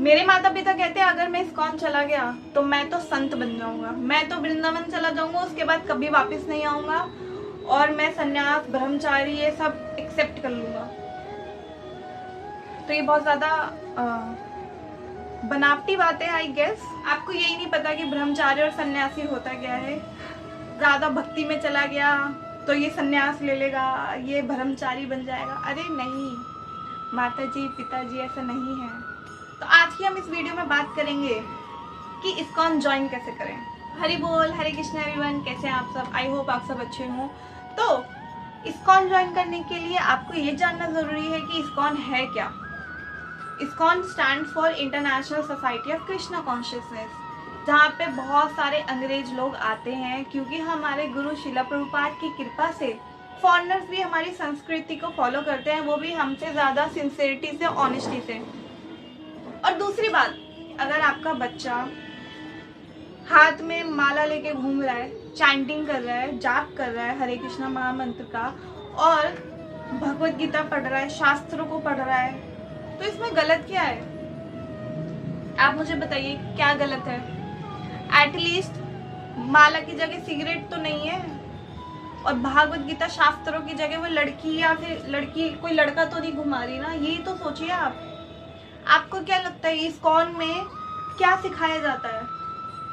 मेरे माता पिता कहते हैं अगर मैं इस्कॉन चला गया तो मैं तो संत बन जाऊंगा, मैं तो वृंदावन चला जाऊंगा, उसके बाद कभी वापस नहीं आऊंगा और मैं सन्यास ब्रह्मचारी ये सब एक्सेप्ट कर लूंगा। तो ये बहुत ज्यादा बनावटी बात है आई गेस। आपको यही नहीं पता कि ब्रह्मचारी और सन्यासी होता क्या है। ज्यादा भक्ति में चला गया तो ये सन्यास ले लेगा, ये ब्रह्मचारी बन जाएगा। अरे नहीं माता जी पिताजी, ऐसा नहीं है। तो आज की हम इस वीडियो में बात करेंगे कि इस्कॉन ज्वाइन कैसे करें। हरि बोल, हरे कृष्ण एवरीवन, कैसे हैं आप सब? आई होप आप सब अच्छे हों। तो इस्कॉन ज्वाइन करने के लिए आपको ये जानना जरूरी है कि इस्कॉन है क्या। ISKCON stand for international society of Krishna consciousness, जहाँ पे बहुत सारे अंग्रेज लोग आते हैं क्योंकि हमारे गुरु शिला प्रभुपाद की कृपा से फॉरेनर्स भी हमारी संस्कृति को फॉलो करते हैं, वो भी हमसे ज़्यादा सिंसियरिटी से, ऑनेस्टी से। और दूसरी बात, अगर आपका बच्चा हाथ में माला लेके घूम रहा है, चैंटिंग कर रहा है, जाप कर रहा है हरे कृष्णा महामंत्र का और भगवत गीता पढ़ रहा है, शास्त्रों को पढ़ रहा है, तो इसमें गलत क्या है? आप मुझे बताइए क्या गलत है? एटलीस्ट माला की जगह सिगरेट तो नहीं है और भागवत गीता शास्त्रों की जगह वो लड़की या फिर लड़की कोई लड़का तो नहीं घुमा रही ना। यही तो सोचिए आप। आपको क्या लगता है इस्कॉन में क्या सिखाया जाता है?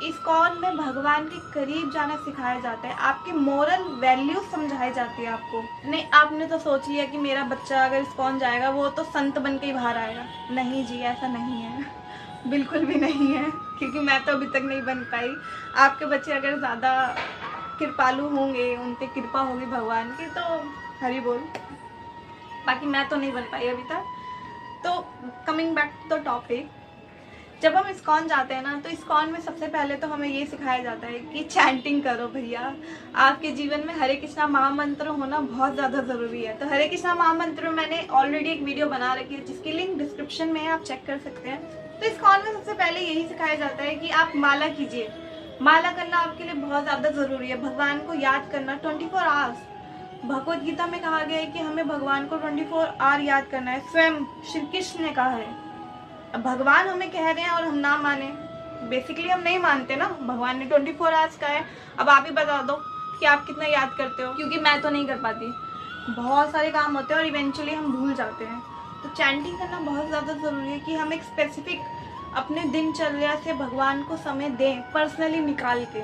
इस्कॉन में भगवान के करीब जाना सिखाया जाता है, आपके मोरल वैल्यूज समझाई जाती है आपको। नहीं, आपने तो सोच लिया कि मेरा बच्चा अगर इस्कॉन जाएगा वो तो संत बन के ही बाहर आएगा। नहीं जी, ऐसा नहीं है, बिल्कुल भी नहीं है, क्योंकि मैं तो अभी तक नहीं बन पाई। आपके बच्चे अगर ज़्यादा कृपालु होंगे, उन पे कृपा होगी भगवान की, तो हरि बोल। बाकी मैं तो नहीं बन पाई अभी तक। तो coming back to the topic, जब हम इस्कॉन जाते हैं ना, तो इस्कॉन में सबसे पहले तो हमें ये सिखाया जाता है कि चैंटिंग करो भैया। आपके जीवन में हरे कृष्णा महामंत्र होना बहुत ज़्यादा ज़रूरी है। तो हरे कृष्णा महामंत्र में मैंने ऑलरेडी एक वीडियो बना रखी है जिसकी लिंक डिस्क्रिप्शन में है, आप चेक कर सकते हैं। तो इस्कॉन में सबसे पहले यही सिखाया जाता है कि आप माला कीजिए। माला करना आपके लिए बहुत ज़्यादा ज़रूरी है। भगवान को याद करना 24 आवर्स। भगवत गीता में कहा गया है कि हमें भगवान को 24 आवर याद करना है, स्वयं श्री कृष्ण ने कहा है। अब भगवान हमें कह रहे हैं और हम ना माने, बेसिकली हम नहीं मानते ना। भगवान ने 24 आवर्स का है। अब आप ही बता दो कि आप कितना याद करते हो, क्योंकि मैं तो नहीं कर पाती। बहुत सारे काम होते हैं और इवेंचुअली हम भूल जाते हैं। तो चैंटिंग करना बहुत ज़्यादा ज़रूरी है कि हम एक स्पेसिफिक अपने दिनचर्या से भगवान को समय दें, पर्सनली निकाल के।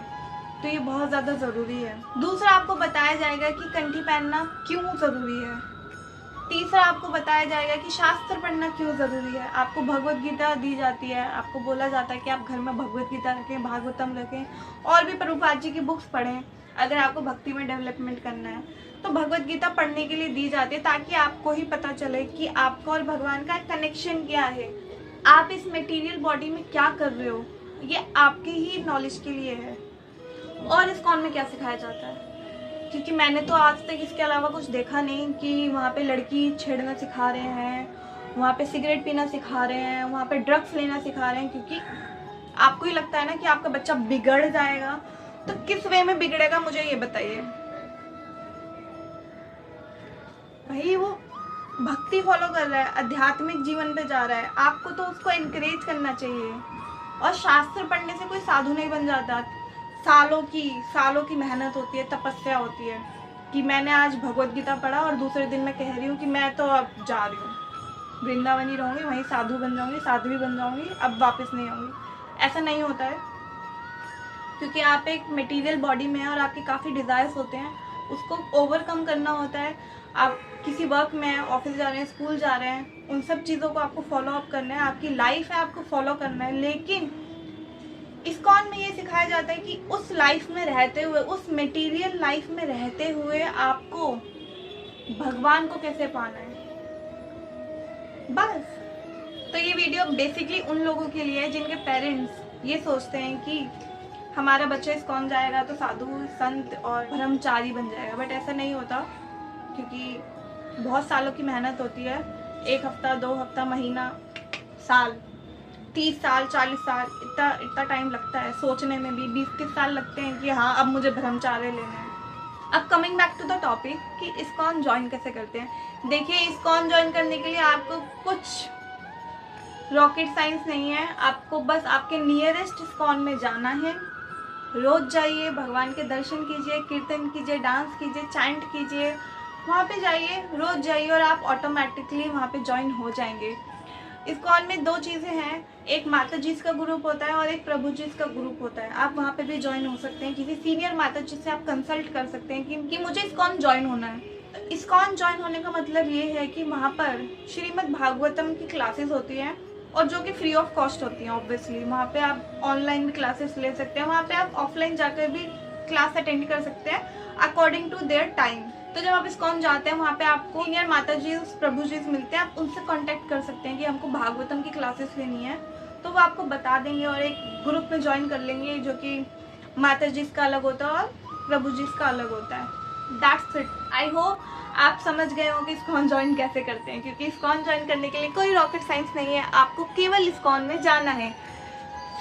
तो ये बहुत ज़्यादा ज़रूरी है। दूसरा, आपको बताया जाएगा कि कंठी पहनना क्यों ज़रूरी है। तीसरा, आपको बताया जाएगा कि शास्त्र पढ़ना क्यों ज़रूरी है। आपको भगवत गीता दी जाती है, आपको बोला जाता है कि आप घर में भगवत गीता रखें, भागवतम रखें और भी प्रभुपाद जी की बुक्स पढ़ें। अगर आपको भक्ति में डेवलपमेंट करना है तो भगवत गीता पढ़ने के लिए दी जाती है, ताकि आपको ही पता चले कि आपको और भगवान का कनेक्शन क्या है, आप इस मटेरियल बॉडी में क्या कर रहे हो। ये आपके ही नॉलेज के लिए है। और इस्कॉन में क्या सिखाया जाता है, क्योंकि मैंने तो आज तक इसके अलावा कुछ देखा नहीं कि वहाँ पे लड़की छेड़ना सिखा रहे हैं, वहाँ पे सिगरेट पीना सिखा रहे हैं, वहाँ पे ड्रग्स लेना सिखा रहे हैं। क्योंकि आपको ही लगता है ना कि आपका बच्चा बिगड़ जाएगा, तो किस वे में बिगड़ेगा मुझे ये बताइए। भाई वो भक्ति फॉलो कर रहा है, आध्यात्मिक जीवन पे जा रहा है, आपको तो उसको एनकरेज करना चाहिए। और शास्त्र पढ़ने से कोई साधु नहीं बन जाता। सालों की मेहनत होती है, तपस्या होती है कि मैंने आज भगवत गीता पढ़ा और दूसरे दिन मैं कह रही हूँ कि मैं तो अब जा रही हूँ, वृंदावन ही रहूँगी, वहीं साधु बन जाऊँगी, साध्वी बन जाऊँगी, अब वापस नहीं आऊँगी। ऐसा नहीं होता है, क्योंकि आप एक मटेरियल बॉडी में हैं और आपके काफ़ी डिज़ायर्स होते हैं, उसको ओवरकम करना होता है। आप किसी वर्क में, ऑफिस जा रहे हैं, स्कूल जा रहे हैं, उन सब चीज़ों को आपको फॉलो अप करना है। आपकी लाइफ है, आपको फॉलो करना है। लेकिन इस्कॉन में ये सिखाया जाता है कि उस लाइफ में रहते हुए, उस मटेरियल लाइफ में रहते हुए आपको भगवान को कैसे पाना है, बस। तो ये वीडियो बेसिकली उन लोगों के लिए है जिनके पेरेंट्स ये सोचते हैं कि हमारा बच्चा इस्कॉन जाएगा तो साधु, संत और ब्रह्मचारी बन जाएगा। बट ऐसा नहीं होता, क्योंकि बहुत सालों की मेहनत होती है। 1 हफ्ता, 2 हफ्ता, महीना, साल, 30 साल, 40 साल, इतना टाइम लगता है सोचने में भी। 20-30 साल लगते हैं कि हाँ अब मुझे ब्रह्मचार्य लेना है। अब coming back to the topic कि इस्कॉन ज्वाइन कैसे करते हैं। देखिए, इस्कॉन ज्वाइन करने के लिए आपको कुछ रॉकेट साइंस नहीं है, आपको बस आपके नियरेस्ट इस्कॉन में जाना है। रोज जाइए, भगवान के दर्शन कीजिए, कीर्तन कीजिए, डांस कीजिए, चैंट कीजिए, वहाँ पे जाइए, रोज जाइए और आप ऑटोमेटिकली वहाँ पे ज्वाइन हो जाएंगे। इस्कॉन में 2 चीज़ें हैं, एक माता जी का ग्रुप होता है और एक प्रभु जी का ग्रुप होता है। आप वहाँ पे भी ज्वाइन हो सकते हैं, किसी सीनियर माता जी से आप कंसल्ट कर सकते हैं कि मुझे इस्कॉन ज्वाइन होना है। तो इस्कॉन ज्वाइन होने का मतलब ये है कि वहाँ पर श्रीमद् भागवतम की क्लासेस होती हैं और जो कि फ्री ऑफ कॉस्ट होती हैं। ऑब्वियसली वहाँ पे आप ऑनलाइन भी क्लासेस ले सकते हैं, वहाँ पे आप ऑफलाइन जाकर भी क्लास अटेंड कर सकते हैं अकॉर्डिंग टू देयर टाइम। तो जब आप इस्कॉन जाते हैं, वहाँ पे आपको सीनियर माता जी प्रभु जी मिलते हैं, आप उनसे कांटेक्ट कर सकते हैं कि हमको भागवतम की क्लासेस लेनी है, तो वो आपको बता देंगे और एक ग्रुप में ज्वाइन कर लेंगे जो कि माता जी का अलग होता है और प्रभु जी का अलग होता है। That's it. आई होप आप समझ गए हो कि इस्कॉन ज्वाइन कैसे करते हैं, क्योंकि इस्कॉन ज्वाइन करने के लिए कोई रॉकेट साइंस नहीं है, आपको केवल इस्कॉन में जाना है,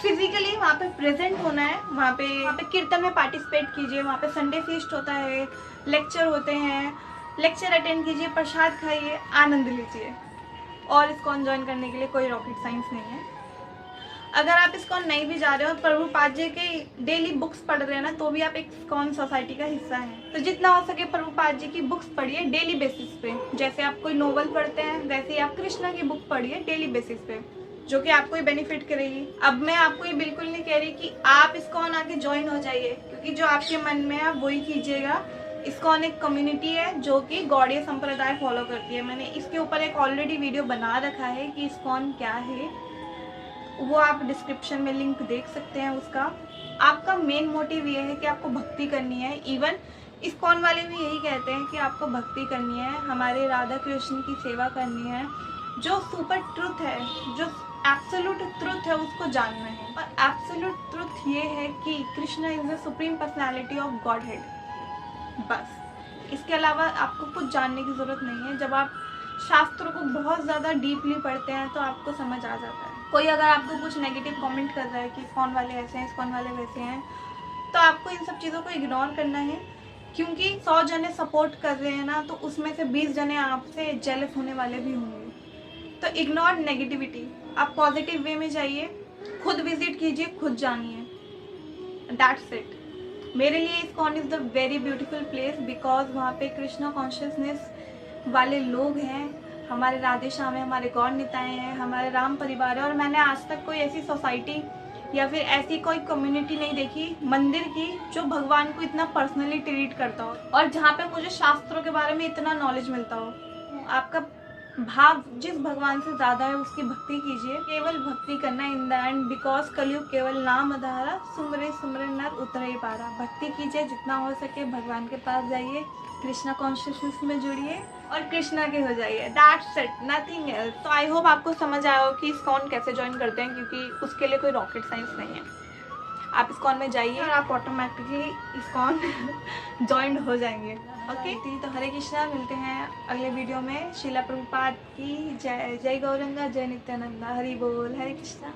फिजिकली वहाँ पे प्रेजेंट होना है, वहाँ पे कीर्तन में पार्टिसिपेट कीजिए, वहाँ पे संडे फीस्ट होता है, लेक्चर होते हैं, लेक्चर अटेंड कीजिए, प्रसाद खाइए, आनंद लीजिए। और इस्कॉन ज्वाइन करने के लिए कोई रॉकेट साइंस नहीं है। अगर आप इस्कॉन नहीं भी जा रहे हो, प्रभुपाद जी के डेली बुक्स पढ़ रहे हैं ना, तो भी आप एक इस्कॉन सोसाइटी का हिस्सा हैं। तो जितना हो सके प्रभुपाद जी की बुक्स पढ़िए डेली बेसिस पे। जैसे आप कोई नोवेल पढ़ते हैं, वैसे ही आप कृष्णा की बुक पढ़िए डेली बेसिस पे, जो कि आपको ही बेनिफिट करेगी। अब मैं आपको ये बिल्कुल नहीं कह रही कि आप इस्कॉन आके ज्वाइन हो जाइए, क्योंकि जो आपके मन में है आप वही कीजिएगा। इस्कॉन एक कम्युनिटी है जो कि गौड़ीय संप्रदाय फॉलो करती है। मैंने इसके ऊपर एक ऑलरेडी वीडियो बना रखा है कि इस्कॉन क्या है, वो आप डिस्क्रिप्शन में लिंक देख सकते हैं उसका। आपका मेन मोटिव ये है कि आपको भक्ति करनी है। इवन इस्कॉन वाले भी यही कहते हैं कि आपको भक्ति करनी है, हमारे राधा कृष्ण की सेवा करनी है। जो सुपर ट्रुथ है, जो एब्सोल्यूट ट्रुथ है, उसको जानना है। और एब्सोल्यूट ट्रुथ ये है कि Krishna is the supreme personality of God head. बस इसके अलावा आपको कुछ जानने की ज़रूरत नहीं है। जब आप शास्त्रों को बहुत ज़्यादा डीपली पढ़ते हैं तो आपको समझ आ जाता है। कोई अगर आपको कुछ नेगेटिव कमेंट कर रहा है कि इस्कॉन वाले ऐसे हैं, इस्कॉन वाले वैसे हैं, तो आपको इन सब चीज़ों को इग्नोर करना है, क्योंकि 100 जने सपोर्ट कर रहे हैं ना, तो उसमें से 20 जने आपसे जेलस होने वाले भी होंगे। तो इग्नोर नेगेटिविटी, आप पॉजिटिव वे में जाइए, खुद विजिट कीजिए, खुद जानिए। That's it. मेरे लिए ISKCON is the very beautiful place, because वहाँ पे कृष्णा कॉन्शियसनेस वाले लोग हैं, हमारे राधे श्याम है, हमारे गौर निताएं हैं, हमारे राम परिवार है। और मैंने आज तक कोई ऐसी सोसाइटी या फिर ऐसी कोई कम्युनिटी नहीं देखी मंदिर की जो भगवान को इतना पर्सनली ट्रीट करता हो और जहाँ पे मुझे शास्त्रों के बारे में इतना नॉलेज मिलता हो। आपका भाव जिस भगवान से ज़्यादा है उसकी भक्ति कीजिए, केवल भक्ति करना इन द एंड, बिकॉज कलयुग केवल नाम आधारा, सुमरे सुमरे नर उतरे ही पारा। भक्ति कीजिए, जितना हो सके भगवान के पास जाइए, कृष्णा कॉन्शियसनेस में जुड़िए और कृष्णा के हो जाइए। That's it, nothing else. तो आई होप आपको समझ आया हो कि इस्कॉन कैसे ज्वाइन करते हैं, क्योंकि उसके लिए कोई रॉकेट साइंस नहीं है। आप इस्कॉन में जाइए और आप ऑटोमेटिकली इस्कॉन ज्वाइन हो जाएंगे। ओके, तो हरे कृष्णा, मिलते हैं अगले वीडियो में। शिला प्रभुपाद की जय। जय गौरंगा, जय नित्यानंदा, हरि बोल, हरे कृष्णा।